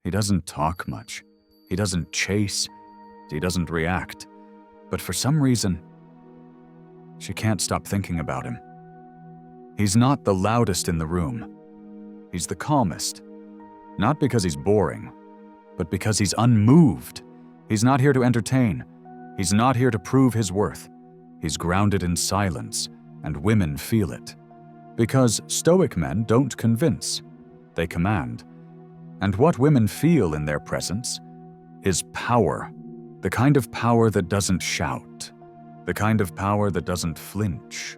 He doesn't talk much. He doesn't chase. He doesn't react. But for some reason, she can't stop thinking about him. He's not the loudest in the room. He's the calmest. Not because he's boring, but because he's unmoved. He's not here to entertain. He's not here to prove his worth. He's grounded in silence, and women feel it. Because Stoic men don't convince, they command. And what women feel in their presence is power. The kind of power that doesn't shout. The kind of power that doesn't flinch.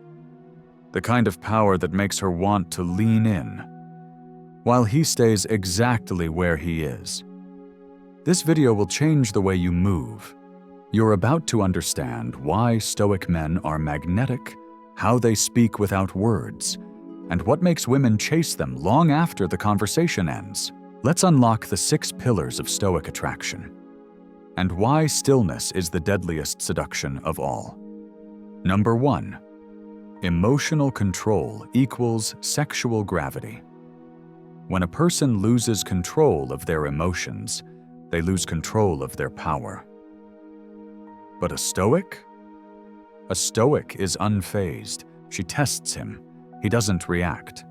The kind of power that makes her want to lean in, while he stays exactly where he is. This video will change the way you move. You're about to understand why Stoic men are magnetic, how they speak without words, and what makes women chase them long after the conversation ends. Let's unlock the 6 pillars of Stoic attraction, and why stillness is the deadliest seduction of all. Number 1. Emotional control equals sexual gravity. When a person loses control of their emotions, they lose control of their power. But a Stoic? A Stoic is unfazed. She tests him. He doesn't react.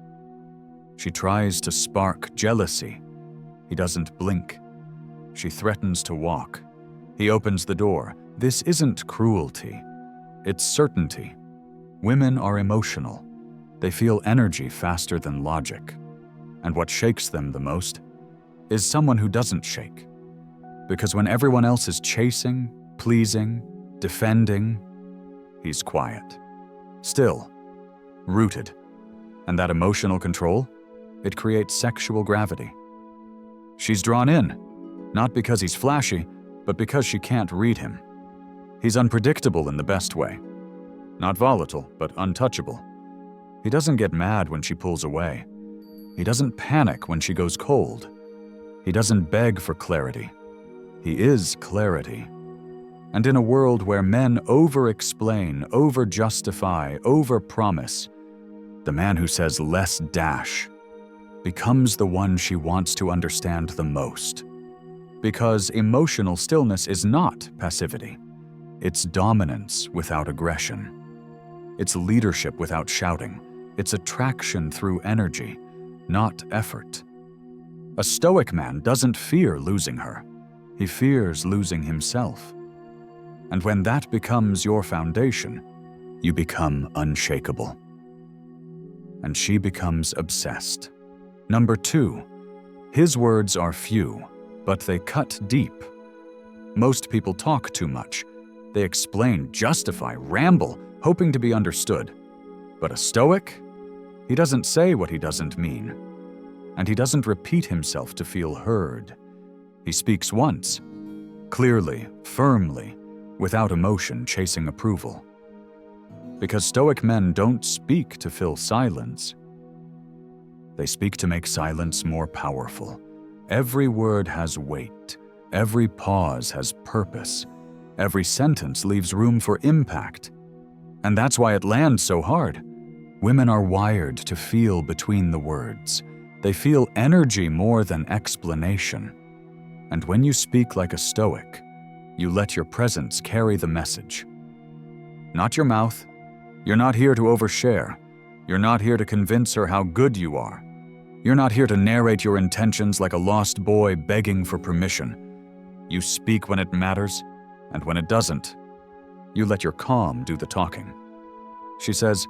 She tries to spark jealousy. He doesn't blink. She threatens to walk. He opens the door. This isn't cruelty. It's certainty. Women are emotional. They feel energy faster than logic. And what shakes them the most is someone who doesn't shake. Because when everyone else is chasing, pleasing, defending, he's quiet, still, rooted. And that emotional control, it creates sexual gravity. She's drawn in, not because he's flashy, but because she can't read him. He's unpredictable in the best way. Not volatile, but untouchable. He doesn't get mad when she pulls away. He doesn't panic when she goes cold. He doesn't beg for clarity. He is clarity. And in a world where men over-explain, over-justify, over-promise, the man who says less dash becomes the one she wants to understand the most. Because emotional stillness is not passivity. It's dominance without aggression. It's leadership without shouting. It's attraction through energy, not effort. A Stoic man doesn't fear losing her. He fears losing himself. And when that becomes your foundation, you become unshakable. And she becomes obsessed. Number 2, his words are few, but they cut deep. Most people talk too much. They explain, justify, ramble, hoping to be understood. But a Stoic? He doesn't say what he doesn't mean. And he doesn't repeat himself to feel heard. He speaks once, clearly, firmly, without emotion chasing approval. Because Stoic men don't speak to fill silence. They speak to make silence more powerful. Every word has weight. Every pause has purpose. Every sentence leaves room for impact. And that's why it lands so hard. Women are wired to feel between the words. They feel energy more than explanation. And when you speak like a Stoic, you let your presence carry the message. Not your mouth. You're not here to overshare. You're not here to convince her how good you are. You're not here to narrate your intentions like a lost boy begging for permission. You speak when it matters, and when it doesn't, you let your calm do the talking. She says,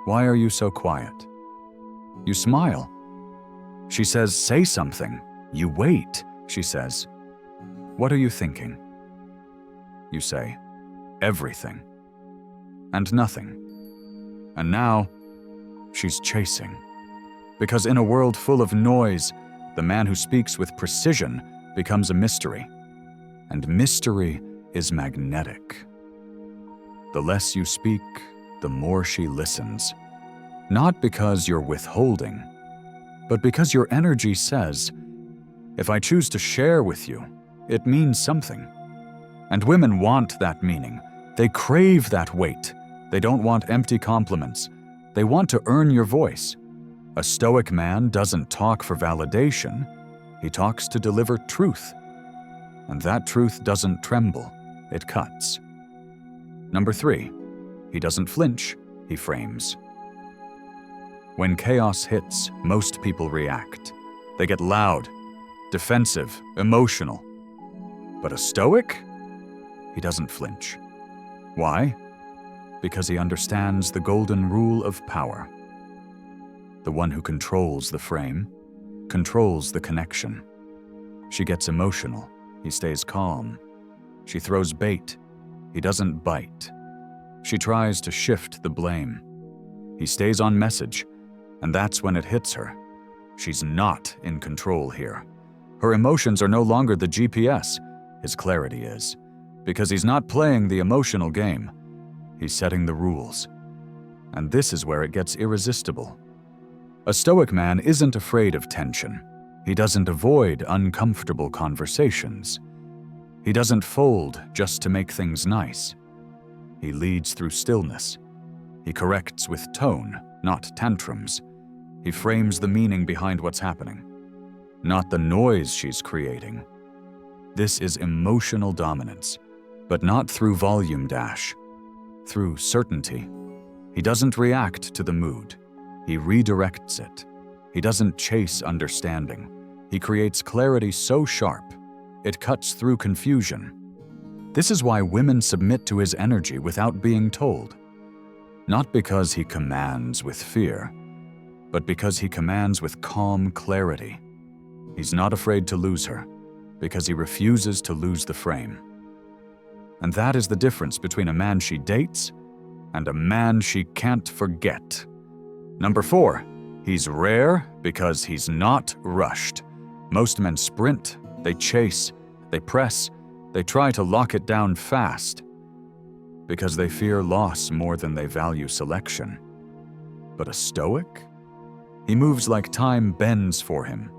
"Why are you so quiet?" You smile. She says, "Say something." You wait. She says, "What are you thinking?" You say, "Everything." And nothing. And now, she's chasing. Because in a world full of noise, the man who speaks with precision becomes a mystery. And mystery is magnetic. The less you speak, the more she listens. Not because you're withholding, but because your energy says, if I choose to share with you, it means something. And women want that meaning. They crave that weight. They don't want empty compliments. They want to earn your voice. A Stoic man doesn't talk for validation. He talks to deliver truth. And that truth doesn't tremble, it cuts. Number 3, he doesn't flinch, he frames. When chaos hits, most people react. They get loud, defensive, emotional. But a Stoic? He doesn't flinch. Why? Because he understands the golden rule of power. The one who controls the frame controls the connection. She gets emotional, he stays calm. She throws bait, he doesn't bite. She tries to shift the blame. He stays on message, and that's when it hits her. She's not in control here. Her emotions are no longer the GPS, his clarity is. Because he's not playing the emotional game, he's setting the rules. And this is where it gets irresistible. A Stoic man isn't afraid of tension. He doesn't avoid uncomfortable conversations. He doesn't fold just to make things nice. He leads through stillness. He corrects with tone, not tantrums. He frames the meaning behind what's happening, not the noise she's creating. This is emotional dominance, but not through volume dash, through certainty. He doesn't react to the mood. He redirects it. He doesn't chase understanding. He creates clarity so sharp, it cuts through confusion. This is why women submit to his energy without being told. Not because he commands with fear, but because he commands with calm clarity. He's not afraid to lose her, because he refuses to lose the frame. And that is the difference between a man she dates and a man she can't forget. Number 4, he's rare because he's not rushed. Most men sprint, they chase, they press, they try to lock it down fast because they fear loss more than they value selection. But a Stoic? He moves like time bends for him.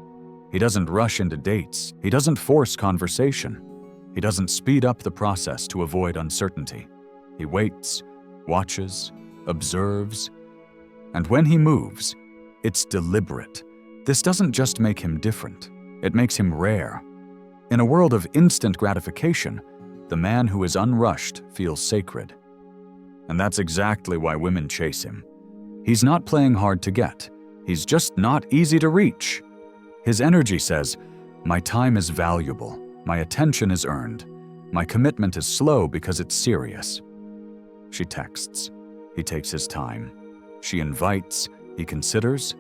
He doesn't rush into dates. He doesn't force conversation. He doesn't speed up the process to avoid uncertainty. He waits, watches, observes, and when he moves, it's deliberate. This doesn't just make him different, it makes him rare. In a world of instant gratification, the man who is unrushed feels sacred. And that's exactly why women chase him. He's not playing hard to get. He's just not easy to reach. His energy says, my time is valuable, my attention is earned, my commitment is slow because it's serious. She texts. He takes his time. She invites. He considers.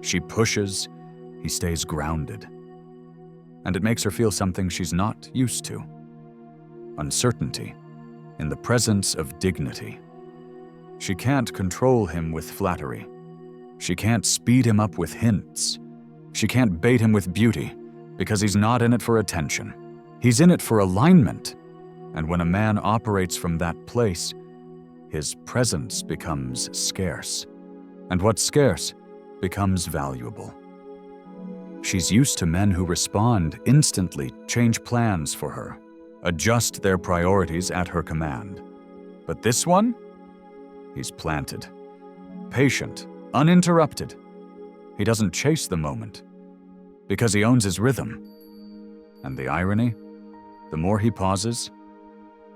She pushes. He stays grounded. And it makes her feel something she's not used to. Uncertainty, in the presence of dignity. She can't control him with flattery. She can't speed him up with hints. She can't bait him with beauty, because he's not in it for attention. He's in it for alignment. And when a man operates from that place, his presence becomes scarce. And what's scarce becomes valuable. She's used to men who respond instantly, change plans for her, adjust their priorities at her command. But this one? He's planted, patient, uninterrupted. He doesn't chase the moment, because he owns his rhythm. And the irony? The more he pauses,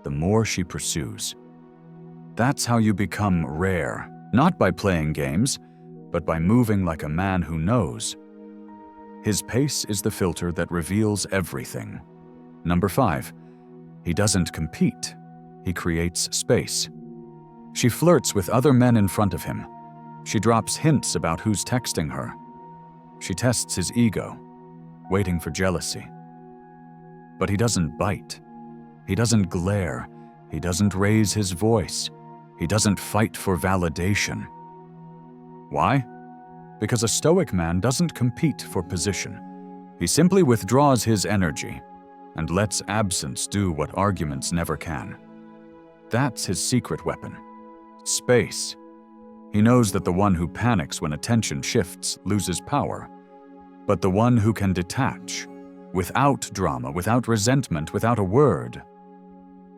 the more she pursues. That's how you become rare, not by playing games, but by moving like a man who knows. His pace is the filter that reveals everything. Number 5, he doesn't compete. He creates space. She flirts with other men in front of him. She drops hints about who's texting her. She tests his ego, waiting for jealousy. But he doesn't bite. He doesn't glare. He doesn't raise his voice. He doesn't fight for validation. Why? Because a Stoic man doesn't compete for position. He simply withdraws his energy and lets absence do what arguments never can. That's his secret weapon. Space. He knows that the one who panics when attention shifts loses power, but the one who can detach, without drama, without resentment, without a word,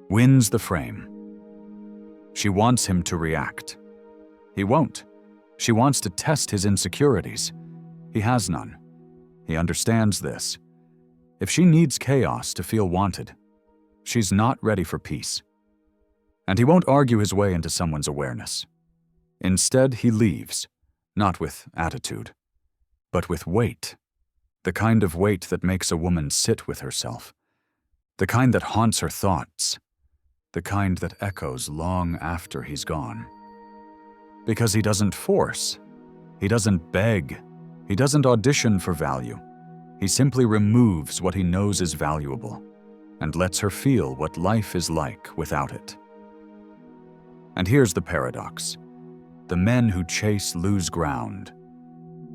wins the frame. She wants him to react. He won't. She wants to test his insecurities. He has none. He understands this. If she needs chaos to feel wanted, she's not ready for peace. And he won't argue his way into someone's awareness. Instead, he leaves, not with attitude, but with weight. The kind of weight that makes a woman sit with herself. The kind that haunts her thoughts. The kind that echoes long after he's gone. Because he doesn't force. He doesn't beg. He doesn't audition for value. He simply removes what he knows is valuable and lets her feel what life is like without it. And here's the paradox. The men who chase lose ground.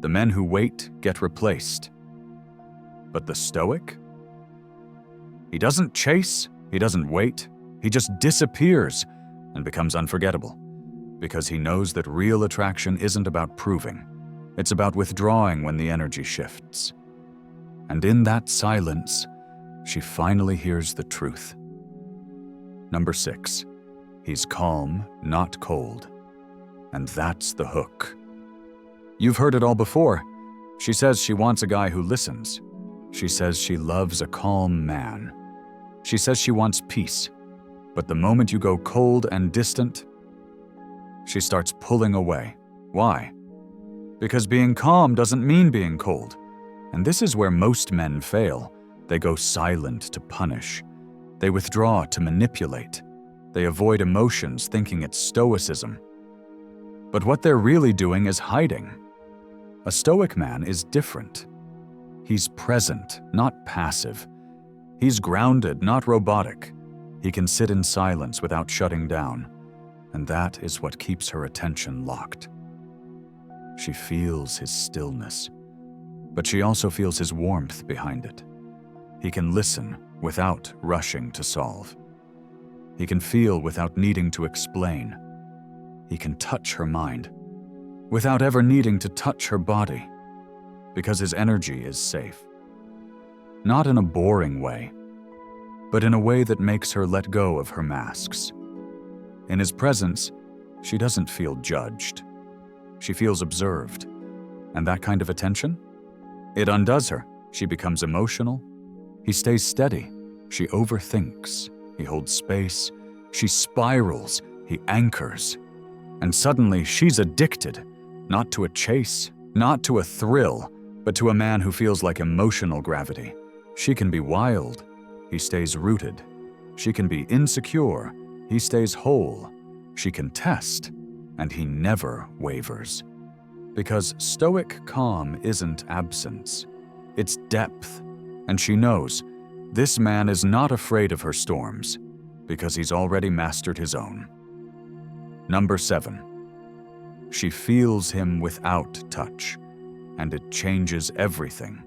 The men who wait get replaced. But the Stoic? He doesn't chase, he doesn't wait, he just disappears and becomes unforgettable. Because he knows that real attraction isn't about proving. It's about withdrawing when the energy shifts. And in that silence, she finally hears the truth. Number 6. He's calm, not cold. And that's the hook. You've heard it all before. She says she wants a guy who listens. She says she loves a calm man. She says she wants peace. But the moment you go cold and distant, she starts pulling away. Why? Because being calm doesn't mean being cold. And this is where most men fail. They go silent to punish. They withdraw to manipulate. They avoid emotions thinking it's Stoicism. But what they're really doing is hiding. A Stoic man is different. He's present, not passive. He's grounded, not robotic. He can sit in silence without shutting down. And that is what keeps her attention locked. She feels his stillness, but she also feels his warmth behind it. He can listen without rushing to solve. He can feel without needing to explain. He can touch her mind without ever needing to touch her body, because his energy is safe. Not in a boring way, but in a way that makes her let go of her masks. In his presence, she doesn't feel judged. She feels observed. And that kind of attention? It undoes her. She becomes emotional. He stays steady. She overthinks. He holds space. She spirals. He anchors. And suddenly, she's addicted. Not to a chase, not to a thrill, but to a man who feels like emotional gravity. She can be wild. He stays rooted. She can be insecure. He stays whole. She can test, and he never wavers. Because Stoic calm isn't absence. It's depth. And she knows this man is not afraid of her storms because he's already mastered his own. Number 7. She feels him without touch, and it changes everything.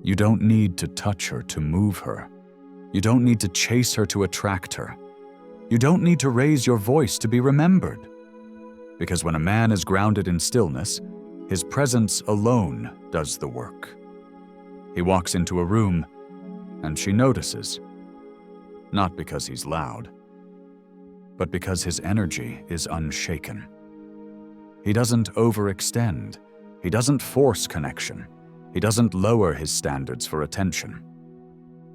You don't need to touch her to move her. You don't need to chase her to attract her. You don't need to raise your voice to be remembered. Because when a man is grounded in stillness, his presence alone does the work. He walks into a room, and she notices. Not because he's loud, but because his energy is unshaken. He doesn't overextend. He doesn't force connection. He doesn't lower his standards for attention.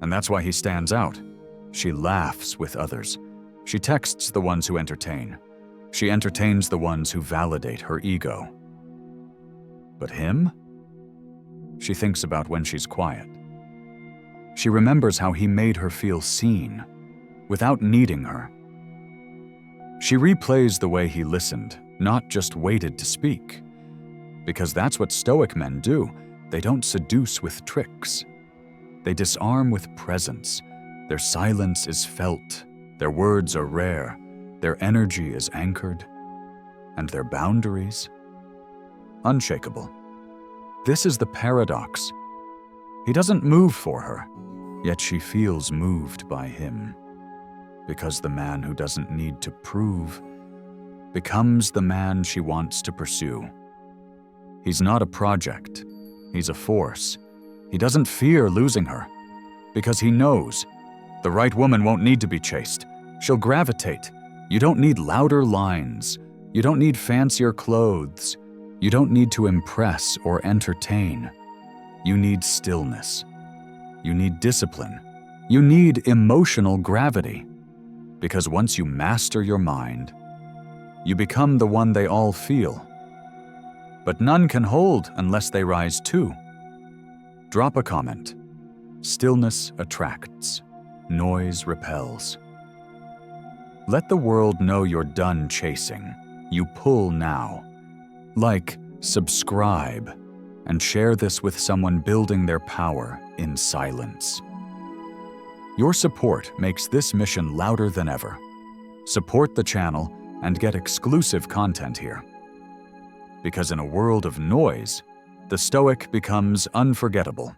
And that's why he stands out. She laughs with others. She texts the ones who entertain. She entertains the ones who validate her ego. But him? She thinks about when she's quiet. She remembers how he made her feel seen, without needing her. She replays the way he listened, not just waited to speak. Because that's what Stoic men do. They don't seduce with tricks. They disarm with presence. Their silence is felt. Their words are rare. Their energy is anchored. And their boundaries? Unshakable. This is the paradox. He doesn't move for her, yet she feels moved by him. Because the man who doesn't need to prove becomes the man she wants to pursue. He's not a project. He's a force. He doesn't fear losing her, because he knows the right woman won't need to be chased. She'll gravitate. You don't need louder lines. You don't need fancier clothes. You don't need to impress or entertain. You need stillness. You need discipline. You need emotional gravity. Because once you master your mind, you become the one they all feel. But none can hold unless they rise too. Drop a comment. Stillness attracts. Noise repels. Let the world know you're done chasing. You pull now. Like, subscribe, and share this with someone building their power in silence. Your support makes this mission louder than ever. Support the channel and get exclusive content here. Because in a world of noise, the Stoic becomes unforgettable.